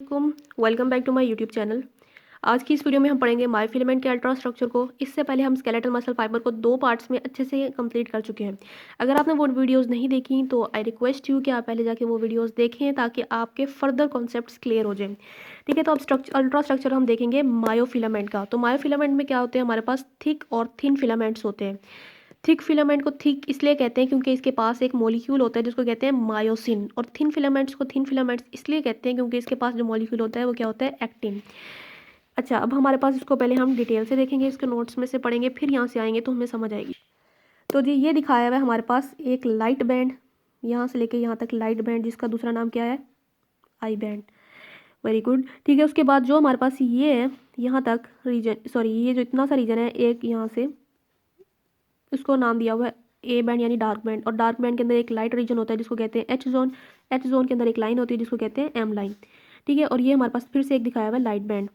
Welcome back to my YouTube channel. आज की इस वीडियो में हम पढ़ेंगे मायोफिलामेंट के अल्ट्रा स्ट्रक्चर को। इससे पहले हम स्केलेटल मसल फाइबर को 2 पार्ट्स में अच्छे से कंप्लीट कर चुके हैं। अगर आपने वो वीडियोस नहीं देखी तो आई रिक्वेस्ट यू कि आप पहले जाके वो वीडियोस देखें ताकि आपके फर्दर कॉन्सेप्ट्स क्लियर हो जाएं। ठीक है, तो अब अल्ट्रा स्ट्रक्चर हम देखेंगे मायोफिलामेंट का। तो मायोफिलामेंट में क्या होते हैं, हमारे पास थिक और थिन फिलामेंट्स होते हैं। थिक फिलामेंट को थिक इसलिए कहते हैं क्योंकि इसके पास एक मॉलिक्यूल होता है जिसको कहते हैं मायोसिन, और थिन फिलामेंट्स को थिन फिलामेंट्स इसलिए कहते हैं क्योंकि इसके पास जो मॉलिक्यूल होता है वो क्या होता है, एक्टिन। अच्छा, अब हमारे पास इसको पहले हम डिटेल से देखेंगे, इसके नोट्स में से पढ़ेंगे, फिर यहाँ से आएंगे तो हमें समझ आएगी। तो जी ये दिखाया हुआ है हमारे पास एक लाइट बैंड, यहाँ से लेके यहाँ तक लाइट बैंड, जिसका दूसरा नाम क्या है, आई बैंड। Very good. ठीक है, उसके बाद जो हमारे पास ये है यहाँ तक रीजन, सॉरी ये जो इतना सा रीजन है, एक यहाँ से इसको नाम दिया हुआ है ए बैंड यानी डार्क बैंड, और डार्क बैंड के अंदर एक लाइट रीजन होता है जिसको कहते हैं एच जोन। एच जोन के अंदर एक लाइन होती है जिसको कहते हैं एम लाइन। ठीक है, और ये हमारे पास फिर से एक दिखाया हुआ है लाइट बैंड।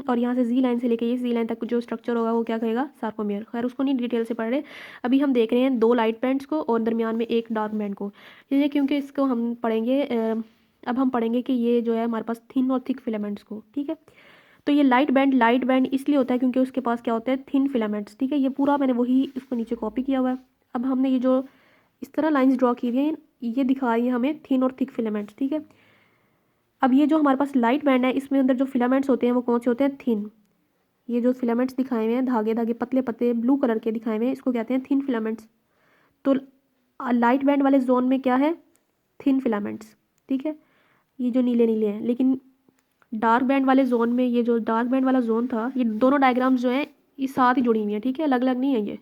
और यहाँ से जी लाइन से लेके ये जी लाइन तक जो स्ट्रक्चर होगा वो क्या कहेगा, सार्कोमियर। खैर उसको नहीं डिटेल से पढ़ रहे, अभी हम देख रहे हैं 2 लाइट बैंड्स को और दरमियान में एक डार्क बैंड को। ये क्योंकि इसको हम पढ़ेंगे, अब हम पढ़ेंगे कि ये जो है हमारे पास थिन और थिक फिलामेंट्स को। ठीक है, तो ये लाइट बैंड इसलिए होता है क्योंकि उसके पास क्या होता है, थिन फिलामेंट्स। ठीक है, ये पूरा मैंने वही इसको नीचे कॉपी किया हुआ है। अब हमने ये जो इस तरह लाइंस ड्रॉ की हुई हैं, ये दिखा रही है हमें थिन और थिक फिलामेंट्स। ठीक है, अब ये जो हमारे पास लाइट बैंड है इसमें अंदर जो फिलामेंट्स होते हैं वो कौन से होते हैं, थिन। ये जो फिलामेंट्स दिखाए हुए हैं, धागे धागे पतले पतले ब्लू कलर के दिखाए हुए हैं, इसको कहते हैं थिन फिलामेंट्स। तो लाइट बैंड वाले जोन में क्या है, थिन फिलामेंट्स। ठीक है, ये जो नीले नीले हैं, लेकिन डार्क बैंड वाले जोन में, ये जो डार्क बैंड वाला जोन था, ये दोनों डायग्राम्स जो हैं ये साथ ही जुड़ी हुई हैं। ठीक है, अलग अलग नहीं है ये,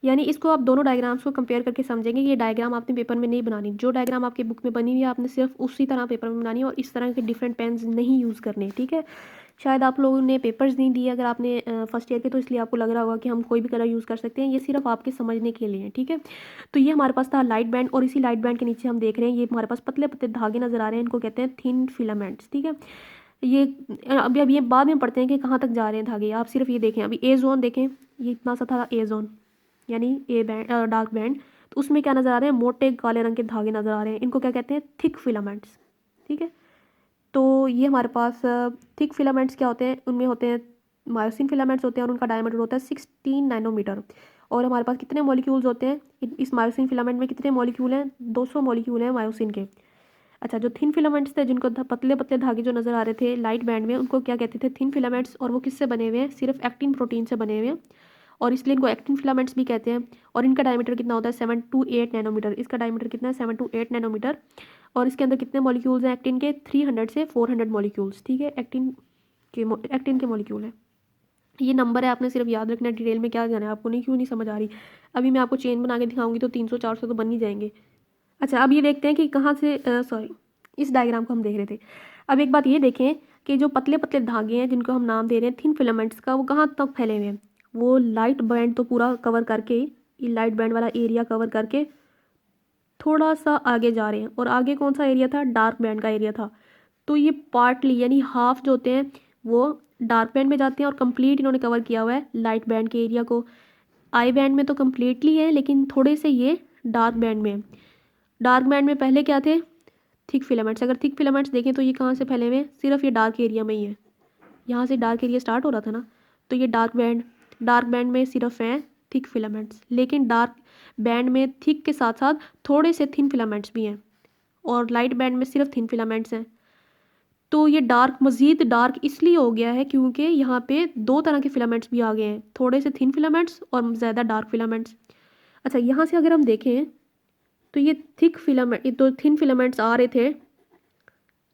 यानी इसको आप दोनों डायग्राम्स को कंपेयर करके समझेंगे। ये डायग्राम आपने पेपर में नहीं बनानी, जो डायग्राम आपके बुक में बनी हुई है आपने सिर्फ उसी तरह पेपर में बनानी है, और इस तरह के डिफरेंट पेन्स नहीं यूज़ करने। ठीक है, शायद आप लोगों ने पेपर्स नहीं दिए अगर आपने फर्स्ट ईयर के, तो इसलिए आपको लग रहा होगा कि हम कोई भी कलर यूज़ कर सकते हैं, ये सिर्फ आपके समझने के लिए है। ठीक है, तो ये हमारे पास था लाइट बैंड, और इसी लाइट बैंड के नीचे हम देख रहे हैं ये हमारे पास पतले पतले धागे नजर आ रहे हैं, इनको कहते हैं थिन फिलामेंट्स। ठीक है, ये अब ये बाद में पढ़ते हैं कि कहाँ तक जा रहे हैं धागे, आप सिर्फ ये देखें। अभी ए जोन देखें, ये इतना सा था ए जोन यानी ए बैंड, डार्क बैंड, तो उसमें क्या नज़र आ रहे हैं, मोटे काले रंग के धागे नज़र आ रहे हैं, इनको क्या कहते हैं, थिक फिलामेंट्स। ठीक है, तो ये हमारे पास थिक फिलामेंट्स क्या होते हैं, उनमें होते हैं मायोसिन फिलामेंट्स होते हैं, और उनका डायमीटर होता है 16 नैनोमीटर। और हमारे पास कितने मॉलिक्यूल्स होते हैं इस मायोसिन फिलामेंट में, कितने मॉलिक्यूल हैं, 200 मॉलिक्यूल हैं मायोसिन के। अच्छा, जो थिन फिलामेंट्स थे, जिनको पतले पतले धागे जो नज़र आ रहे थे लाइट बैंड में, उनको क्या कहते थे, थिन फिलामेंट्स, और वो किससे बने हुए हैं, सिर्फ एक्टिन प्रोटीन से बने हुए हैं, और इसलिए इनको एक्टिन फिलामेंट्स भी कहते हैं। और इनका डायमीटर कितना होता है, 7 to 8 नैनोमीटर। इसका डायमीटर कितना है, 7 to 8 नैनोमीटर। और इसके अंदर कितने मॉलिक्यूल्स हैं एक्टिन के, 300 से 400 मॉलिक्यूल्स। ठीक है, एक्टिन के मॉलिक्यूल है। ये नंबर है, आपने सिर्फ याद रखना है, डिटेल में क्या जाना है आपको, नहीं क्यों नहीं समझ आ रही। अभी मैं आपको चेन बना के दिखाऊंगी तो 300-400 तो बन ही जाएंगे। अच्छा, अब ये देखते हैं कि कहाँ से, सॉरी इस डायग्राम को हम देख रहे थे। अब एक बात ये देखें कि जो पतले पतले धागे हैं जिनको हम नाम दे रहे हैं थिन फिलामेंट्स का, वो कहाँ तक फैले हुए हैं, वो लाइट बैंड तो पूरा कवर करके, ये लाइट बैंड वाला एरिया कवर करके थोड़ा सा आगे जा रहे हैं, और आगे कौन सा एरिया था, डार्क बैंड का एरिया था। तो ये पार्टली यानी हाफ जो होते हैं वो डार्क बैंड में जाते हैं, और कंप्लीट इन्होंने कवर किया हुआ है लाइट बैंड के एरिया को। आई बैंड में तो कम्प्लीटली है, लेकिन थोड़े से ये डार्क बैंड में। डार्क बैंड में पहले क्या थे, थिक फिलामेंट्स। अगर थिक फिलामेंट्स देखें तो ये कहाँ से फैले हुए हैं, सिर्फ ये डार्क एरिया में ही है, यहाँ से डार्क एरिया स्टार्ट हो रहा था ना, तो ये डार्क बैंड में सिर्फ हैं थिक फिलामेंट्स। लेकिन डार्क बैंड में थिक के साथ साथ थोड़े से थिन फिलामेंट्स भी हैं, और लाइट बैंड में सिर्फ थिन फिलामेंट्स हैं। तो ये डार्क मज़ीद डार्क इसलिए हो गया है क्योंकि यहाँ पे 2 तरह के फिलामेंट्स भी आ गए हैं, थोड़े से थिन फिलामेंट्स और ज़्यादा डार्क फिलामेंट्स। अच्छा, यहाँ से अगर हम देखें तो ये थिक फिलामेंट, ये तो थिन फिलामेंट्स आ रहे थे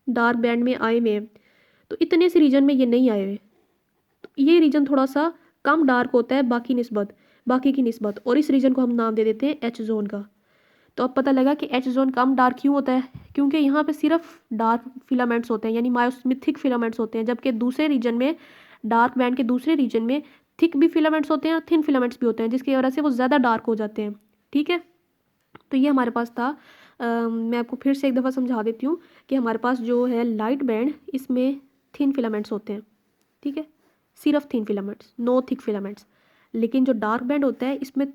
डार्क बैंड में आए हुए, तो इतने से रीजन में ये नहीं आए हुए। तो ये रीजन थोड़ा सा कम डार्क होता है बाकी की निस्बत, और इस रीजन को हम नाम दे देते हैं एच जोन का। तो अब पता लगा कि एच जोन कम डार्क क्यों होता है, क्योंकि यहाँ पे सिर्फ डार्क फिलामेंट्स होते हैं यानी मायोस्मिथिक फिलामेंट्स होते हैं, जबकि दूसरे रीजन में, डार्क बैंड के दूसरे रीजन में थिक भी फिलामेंट्स होते हैं और थिन फिलामेंट्स भी होते हैं, जिसकी वजह से वो ज़्यादा डार्क हो जाते हैं। ठीक है, तो ये हमारे पास था। मैं आपको फिर से एक दफ़ा समझा देती हूँ कि हमारे पास जो है लाइट बैंड, इसमें थिन फिलामेंट्स होते हैं। ठीक है, सिर्फ thin filaments, no thick filaments. लेकिन जो डार्क बैंड होता है इसमें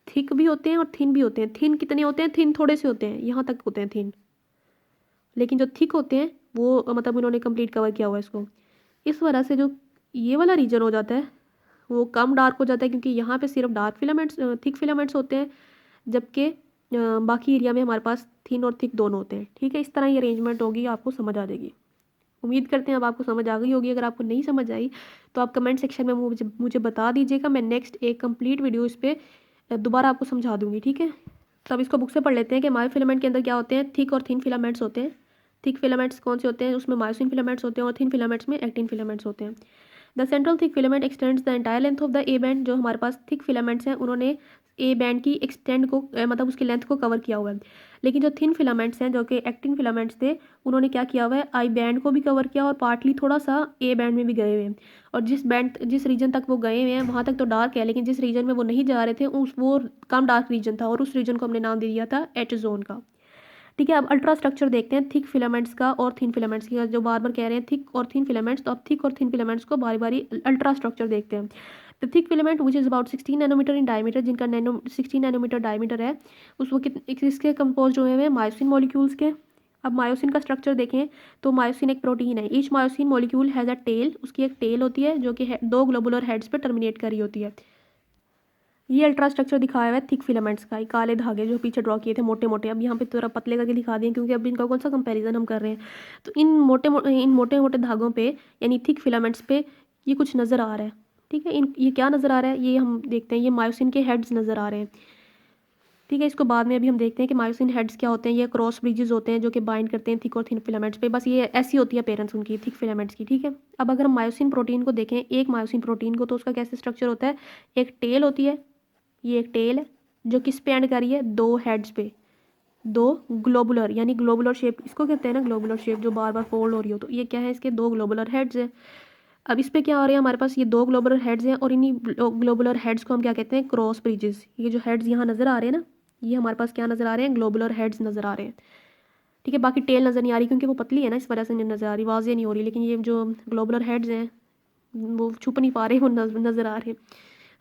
थिक भी होते हैं और थिन भी होते हैं। थिन कितने होते हैं, थिन थोड़े से होते हैं, यहाँ तक होते हैं थिन। लेकिन जो थिक होते हैं वो मतलब उन्होंने कंप्लीट कवर किया हुआ है इसको। इस वजह से जो ये वाला रीजन हो जाता है वो कम डार्क हो जाता है, क्योंकि यहाँ पे सिर्फ डार्क फिलामेंट्स थिक फिलामेंट्स होते हैं, जबकि बाकी एरिया में हमारे पास थिन और थिक दोनों होते हैं। ठीक है, इस तरह ये अरेंजमेंट होगी, आपको समझ आ जाएगी। उम्मीद करते हैं अब आपको समझ आ गई होगी। अगर आपको नहीं समझ आई तो आप कमेंट सेक्शन में मुझे बता दीजिएगा, मैं नेक्स्ट एक कंप्लीट वीडियो इस पर दोबारा आपको समझा दूंगी। ठीक है, तो अब इसको बुक से पढ़ लेते हैं कि मायोफिलामेंट के अंदर क्या होते हैं। थिक और थिन फिलामेंट्स होते हैं। थिक फिलामेंट्स कौन से होते हैं, उसमें मायोसिन फिलामेंट्स होते हैं, और थिन फिलामेंट्स में एक्टिन फिलामेंट्स होते हैं। The central thick filament x tends the entire length of the A band. जो हमारे पास थिक फिलामेंट्स हैं उन्होंने ए बैंड की एक्सटेंड को मतलब उसकी लेंथ को कवर किया हुआ है। लेकिन जो थिन फिलामेंट्स हैं जो कि एक्टिन फिलामेंट्स थे, उन्होंने क्या किया हुआ है, आई बैंड को भी कवर किया और पार्टली थोड़ा सा ए बैंड में भी गए हुए हैं। और जिस रीजन तक वो गए हुए हैं वहाँ तक तो डार्क है, लेकिन जिस रीजन में वो नहीं जा रहे थे वो कम डार्क रीजन था, और उस रीजन को हमने नाम दे दिया था एच जोन का। ठीक है, अब अल्ट्रा स्ट्रक्चर देखते हैं थिक फिलामेंट्स का और थिन फिलामेंट्स का। जो बार बार कह रहे हैं थिक और थिन फिलामेंट्स, तो अब थिक और थिन फिलामेंट्स को बारी बारी अल्ट्रा स्ट्रक्चर देखते हैं। The thick filament which is about 16 nanometre in diameter, जिनका 16 नैनोमीटर डायमीटर है, उस वो किसके कंपोज हुए हैं, मायोसिन मॉलिक्यूल्स के। अब मायोसिन का स्ट्रक्चर देखें तो मायोसिन एक प्रोटीन है। Each myosin molecule has a tail, उसकी एक टेल होती है जो कि 2 ग्लोबुलर हेड्स पे टर्मिनेट कर रही होती है। ये अल्ट्रा स्ट्रक्चर दिखाया हुआ है थिक फिलामेंट्स का। काले धागे जो पीछे ड्रॉ किए थे मोटे मोटे, अब यहाँ पे थोड़ा पतले करके दिखा दिए, क्योंकि अब इनका कौन सा कंपैरिजन हम कर रहे हैं। तो इन मोटे मोटे धागों पे यानी थिक फिलामेंट्स पे ये कुछ नज़र आ रहा है। ठीक है, ये क्या नज़र आ रहा है, ये हम देखते हैं। ये मायोसिन के हेड्स नज़र आ रहे हैं। ठीक है, इसको बाद में अभी हम देखते हैं कि मायोसिन हेड्स क्या होते हैं। ये क्रॉस ब्रिजेस होते हैं जो कि बाइंड करते हैं थिक और थिन फिलामेंट्स पे। बस ये ऐसी होती है पेरेंट्स उनकी थिक फिलामेंट्स की। ठीक है, अब अगर हम मायोसिन प्रोटीन को देखें, एक मायोसिन प्रोटीन को, तो उसका कैसे स्ट्रक्चर होता है, एक टेल होती है, ये एक टेल है जो किस पे एंड कर रही है, 2 हेड्स पे, 2 ग्लोबुलर यानी ग्लोबुलर शेप इसको कहते हैं ना, ग्लोबुलर शेप जो बार बार फोल्ड हो रही हो, तो ये क्या है, इसके 2 ग्लोबुलर हेड्स हैं। अब इस पे क्या हो रहा है, हमारे पास ये 2 ग्लोबुलर हेड्स हैं, और इन्हीं ग्लोबुलर हेड्स को हम क्या कहते हैं, क्रॉस ब्रिजेस। ये जो हेड्स यहाँ नज़र आ रहे हैं ना, ये हमारे पास क्या नज़र आ रहे हैं, ग्लोबुलर हेड्स नज़र आ रहे हैं। ठीक है, बाकी टेल नज़र नहीं आ रही क्योंकि वो पतली है ना, इस वजह से नहीं नज़र आ रही, वाज़ेह नहीं हो रही। लेकिन ये जो ग्लोबुलर हेड्स हैं वो छुप नहीं पा रहे, वो नज़र आ रहे हैं।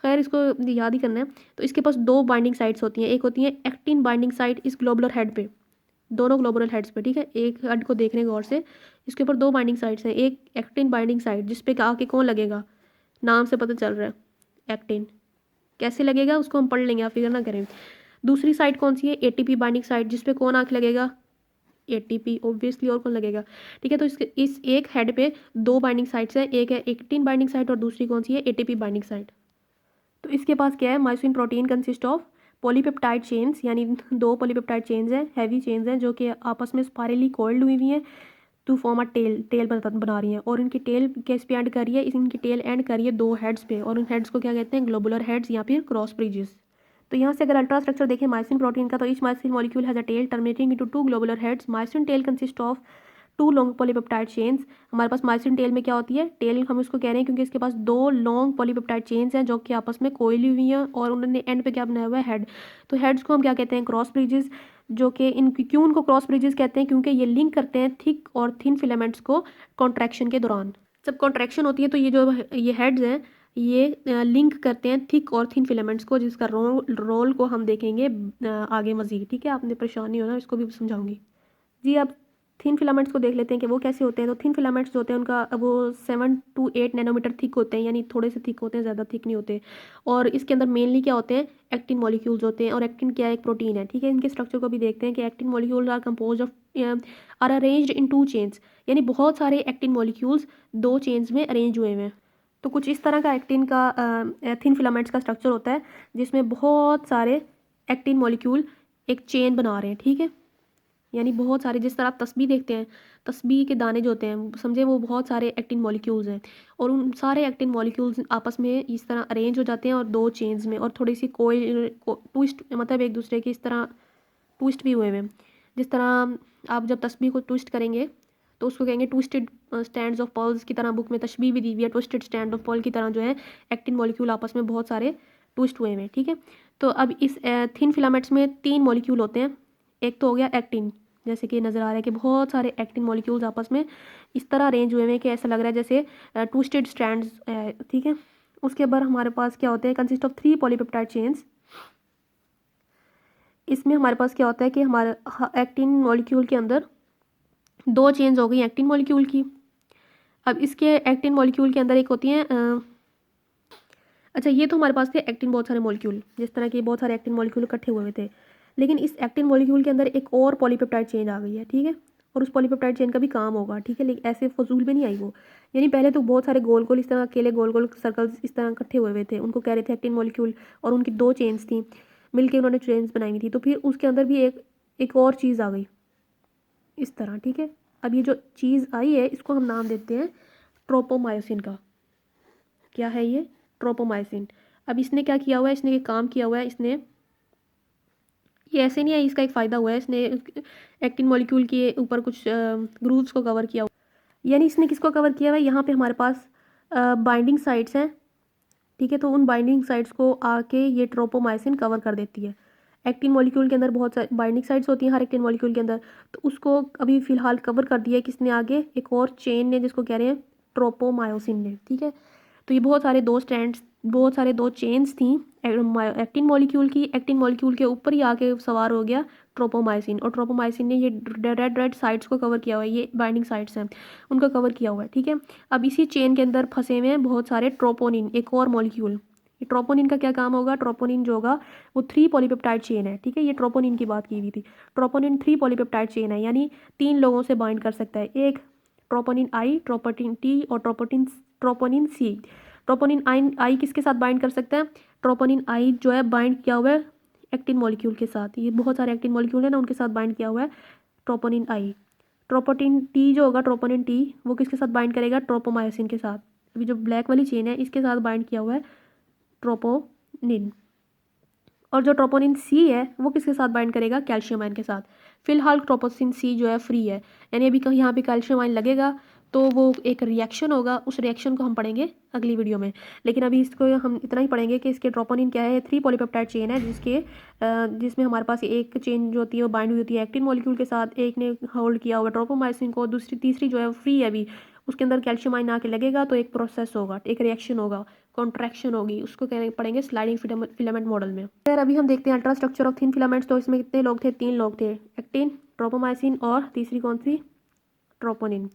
खैर, इसको याद ही करना है। तो इसके पास 2 बाइंडिंग साइट्स होती हैं। एक होती है एक्टिन बाइंडिंग साइट इस ग्लोबुलर हेड पे, दोनों ग्लोबुलर हेड्स पे। ठीक है, एक हेड को देखने गौर से, इसके ऊपर 2 बाइंडिंग साइट्स हैं। एक एक्टिन बाइंडिंग साइट जिस पे आके कौन लगेगा, नाम से पता चल रहा है एक्टिन, कैसे लगेगा उसको हम पढ़ लेंगे, आप फिक्र ना करें। दूसरी साइट कौन सी है, एटीपी बाइंडिंग साइट, जिस पे कौन आके लगेगा, एटीपी ऑब्वियसली, और कौन लगेगा। ठीक है, तो इस एक हेड पे 2 बाइंडिंग साइट्स हैं, एक है एक्टिन बाइंडिंग साइट और दूसरी कौन सी है, एटीपी बाइंडिंग साइट। तो इसके पास क्या है, myosin protein consist of polypeptide chains, यानी 2 पॉलीपेप्टाइड चेन्स हैं, हैवी चेन्स हैं, जो कि आपस में स्पाइरली कॉइल्ड हुई हुई हैं टू फॉर्म अ टेल बना रही हैं। और इनकी टेल किस पे एंड कर रही है, इनकी टेल एंड कर रही है 2 हेड्स पे, और उन हेड्स को क्या कहते हैं, ग्लोबुलर हेड्स या फिर क्रॉस ब्रिजेस। तो यहाँ से अगर अल्ट्रा स्ट्रक्चर देखें मायोसिन प्रोटीन का, तो each myosin molecule has a tail terminating into 2 globular heads. Myosin tail consist of 2 long polypeptide chains. हमारे पास मायोसिन टेल में क्या होती है, टेल हम इसको कह रहे हैं क्योंकि इसके पास 2 लॉन्ग पॉलीपेप्टाइड चेन्स हैं जो कि आपस में कोयली हुई हैं, और उन्होंने एंड पे क्या बनाया हुआ है, हेड। तो हेड्स को हम क्या कहते हैं, क्रॉस ब्रिजेस। जो कि क्यों उनको क्रॉस ब्रिजेस कहते हैं, क्योंकि ये लिंक करते हैं थिक और थिन फिलामेंट्स को कॉन्ट्रैक्शन के दौरान। जब कॉन्ट्रैक्शन होती है तो ये हेड्स हैं, ये लिंक करते हैं थिक और थिन फिलामेंट्स को, जिसका रोल को हम देखेंगे आगे मज़ीद। ठीक है, आपने परेशान नहीं होना, इसको भी समझाऊंगी जी। अब थिन फिलामेंट्स को देख लेते हैं कि वो कैसे होते हैं। तो थिन फिलामेंट्स जो होते हैं उनका वो 7 to 8 नैनोमीटर थिक होते हैं, यानी थोड़े से थिक होते हैं, ज़्यादा थिक नहीं होते। और इसके अंदर मेनली क्या होते हैं, एक्टिन मॉलिक्यूल्स होते हैं, और एक्टिन क्या है, एक प्रोटीन है। ठीक है, इनके स्ट्रक्चर को भी देखते हैं कि actin molecules are compose of are arranged in 2 chains, यानी बहुत सारे एक्टिन मॉलिक्यूल्स 2 चेन्स में अरेंज हुए हैं। तो कुछ इस तरह का एक्टिन का थिन फिलामेंट्स का स्ट्रक्चर होता है, जिसमें बहुत सारे एक्टिन मॉलिक्यूल एक चेन बना रहे हैं। ठीक है, यानी बहुत सारे, जिस तरह आप तस्बीह देखते हैं, तस्बीह के दाने जो होते हैं, समझे वो बहुत सारे एक्टिन मॉलिक्यूल्स हैं, और उन सारे एक्टिन मॉलिक्यूल्स आपस में इस तरह अरेंज हो जाते हैं और 2 चेन्स में, और थोड़ी सी ट्विस्ट, मतलब एक दूसरे की इस तरह ट्विस्ट भी हुए हैं। जिस तरह आप जब तस्बीह को ट्विस्ट करेंगे तो उसको कहेंगे ट्विस्टेड स्टैंड्स ऑफ पर्ल्स की तरह, बुक में तशबीह भी दी हुई है, ट्विस्टेड स्टैंड ऑफ पर्ल की तरह जो है एक्टिन मॉलिक्यूल आपस में बहुत सारे ट्विस्ट हुए हैं। ठीक है, तो अब इस थिन फिलामेंट्स में 3 मॉलिक्यूल होते हैं। एक तो हो गया एक्टिन, जैसे कि नज़र आ रहा है कि बहुत सारे एक्टिन मॉलिक्यूल्स आपस में इस तरह अरेंज हुए हैं कि ऐसा लग रहा है जैसे ट्विस्टेड स्ट्रैंड्स। ठीक है, उसके बाद हमारे पास क्या होते हैं, कंसिस्ट ऑफ 3 पॉलीपेप्टाइड चेन्स। इसमें हमारे पास क्या होता है कि हमारे एक्टिन मॉलिक्यूल के अंदर दो चेन्स हो गई एक्टिन मॉलिक्यूल की। अब इसके एक्टिन मॉलिक्यूल के अंदर एक होती हैं अच्छा, ये तो हमारे पास थे एक्टिन बहुत सारे मॉलिक्यूल, जिस तरह के बहुत सारे एक्टिन मॉलिक्यूल इकट्ठे हुए थे। लेकिन इस एक्टिन मॉलिक्यूल के अंदर एक और पॉलीपेप्टाइड चेन आ गई है, ठीक है। और उस पॉलीपेप्टाइड चेन का भी काम होगा, ठीक है, लेकिन ऐसे फजूल में नहीं आई वो। यानी पहले तो बहुत सारे गोल गोल इस तरह अकेले गोल गोल सर्कल्स इस तरह इकट्ठे हुए थे, उनको कह रहे थे एक्टिन मॉलिक्यूल, और उनकी दो चेन्स थी, मिलकर उन्होंने चेन्स बनाई हुई थी। तो फिर उसके अंदर भी एक और चीज़ आ गई इस तरह, ठीक है। अब ये जो चीज़ आई है इसको हम नाम देते हैं ट्रोपोमायोसिन का। क्या है ये? ट्रोपोमायोसिन। अब इसने क्या किया हुआ है, इसने ये काम किया हुआ है, इसने ये ऐसे नहीं है, इसका एक फ़ायदा हुआ है, इसने एक्टिन मॉलिक्यूल के ऊपर कुछ ग्रूव्स को कवर किया हुआ। यानी इसने किसको कवर किया हुआ है, यहाँ पे हमारे पास बाइंडिंग साइट्स हैं, ठीक है। तो उन बाइंडिंग साइट्स को आके ये ट्रोपोमायोसिन कवर कर देती है। एक्टिन मॉलिक्यूल के अंदर बहुत सारी बाइंडिंग साइट्स होती हैं हर एक्टिन मॉलिक्यूल के अंदर, तो उसको अभी फ़िलहाल कवर कर दिया है किसने आगे, एक और चेन ने, जिसको कह रहे हैं ट्रोपोमायोसिन ने, ठीक है। तो ये बहुत सारे दो चेन्स थी एक्टिन मॉलिक्यूल की। एक्टिन मॉलिक्यूल के ऊपर ही आके सवार हो गया ट्रोपोमायोसिन, और ट्रोपोमायोसिन ने ये रेड साइट्स को कवर किया हुआ है, ये बाइंडिंग साइट्स हैं उनको कवर किया हुआ है, ठीक है। अब इसी चेन के अंदर फंसे हुए हैं बहुत सारे ट्रोपोनिन, एक और मॉलिक्यूल। ये ट्रोपोनिन का क्या काम होगा, ट्रोपोनिन जो होगा वो 3 पॉलीपेप्टाइड चेन है, ठीक है। ये ट्रोपोनिन की बात की हुई थी। ट्रोपोनिन 3 पॉलीपेप्टाइड चेन है, यानी 3 लोगों से बाइंड कर सकता है, एक ट्रोपोनिन आई, ट्रोपोनिन टी और ट्रोपोनिन सी। ट्रोपोनिन आई किसके साथ बाइंड कर सकता है, ट्रोपोनिन आई जो है बाइंड किया हुआ है एक्टिन मॉलिक्यूल के साथ, ये बहुत सारे एक्टिन मॉलिक्यूल है ना, उनके साथ बाइंड किया हुआ है ट्रोपोनिन आई। ट्रोपोनिन टी जो होगा, ट्रोपोनिन टी, वो किसके साथ बाइंड करेगा, ट्रोपोमायोसिन के साथ। अभी जो ब्लैक वाली चेन है इसके साथ बाइंड किया हुआ है ट्रोपोनिन। और जो ट्रोपोनिन सी है वो किसके साथ बाइंड करेगा, कैल्शियम आयन के साथ। फिलहाल ट्रोपोसिन सी जो है फ्री है, यानी अभी कहीं यहाँ पे कैल्शियम आयन लगेगा तो वो एक रिएक्शन होगा, उस रिएक्शन को हम पढ़ेंगे अगली वीडियो में। लेकिन अभी इसको हम इतना ही पढ़ेंगे कि इसके ट्रोपोनिन क्या है, 3 पॉलीपेप्टाइड चेन है, जिसमें हमारे पास एक चेन जो होती है वो बाइंड हुई होती है एक्टिन मॉलिक्यूल के साथ, एक ने होल्ड किया हुआ ट्रोपोमायोसिन को, तीसरी जो है फ्री है अभी, उसके अंदर कैल्शियम आयन आके लगेगा तो एक प्रोसेस होगा, एक रिएक्शन होगा, कॉन्ट्रैक्शन होगी, उसको पढ़ेंगे स्लाइडिंग फिलामेंट मॉडल में। फिर अभी हम देखते हैं ultra structure of thin filaments. तो इसमें कितने लोग थे, 3 लोग थे, एक्टिन, ट्रोपोमायोसिन और तीसरी कौन सी, troponin.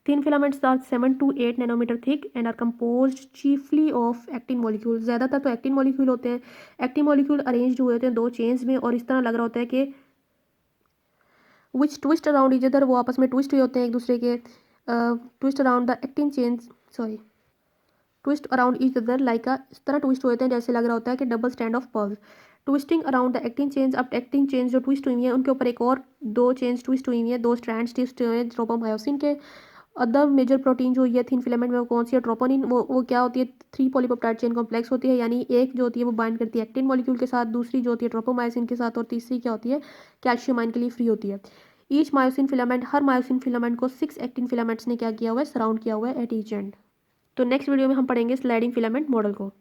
Thin filaments are 7 to 8 nanometer thick and are composed chiefly of actin molecule. ज़्यादातर तो एक्टिन मॉलिक्यूल होते हैं। एक्टिन मॉलिक्यूल अरेंज हुए होते हैं 2 चेन्स में, और इस तरह लग रहा होता है कि विच ट्विस्ट अराउंड ईच अदर, वो आपस में ट्विस्ट हुए होते हैं एक दूसरे के, twist around the actin chains, sorry, twist around each other like अ, इस तरह ट्विस्ट होते हैं जैसे लग रहा होता है कि double stand of pearl. Twisting around the actin chains, अब एक्टिन चेन्स जो ट्विस्ट हुई हैं उनके ऊपर एक और 2 चेन्स ट्विस्ट हुई हैं, 2 स्ट्रैंड्स ट्विस्ट हुए हैं ट्रोपोमायोसिन के। अदर मेजर प्रोटीन जो है थिन फिलामेंट में वो कौन सी है, ट्रोपोनिन। वो क्या होती है, 3 पॉलीपेप्टाइड चेन कॉम्प्लेक्स होती है, यानी एक जो होती है वो बाइंड करती है एक्टिन मॉलिक्यूल के साथ, दूसरी जो होती है ट्रोपोमायोसिन के साथ, और तीसरी क्या होती है, कैल्शियम आयन के लिए फ्री होती है। ईच मायोसिन फिलामेंट, हर मायोसिन फिलामेंट को 6 एक्टिन फिलामेंट्स ने क्या किया हुआ है, सराउंड किया हुआ है एट ईच एंड। तो नेक्स्ट वीडियो में हम पढ़ेंगे स्लाइडिंग फिलामेंट मॉडल को।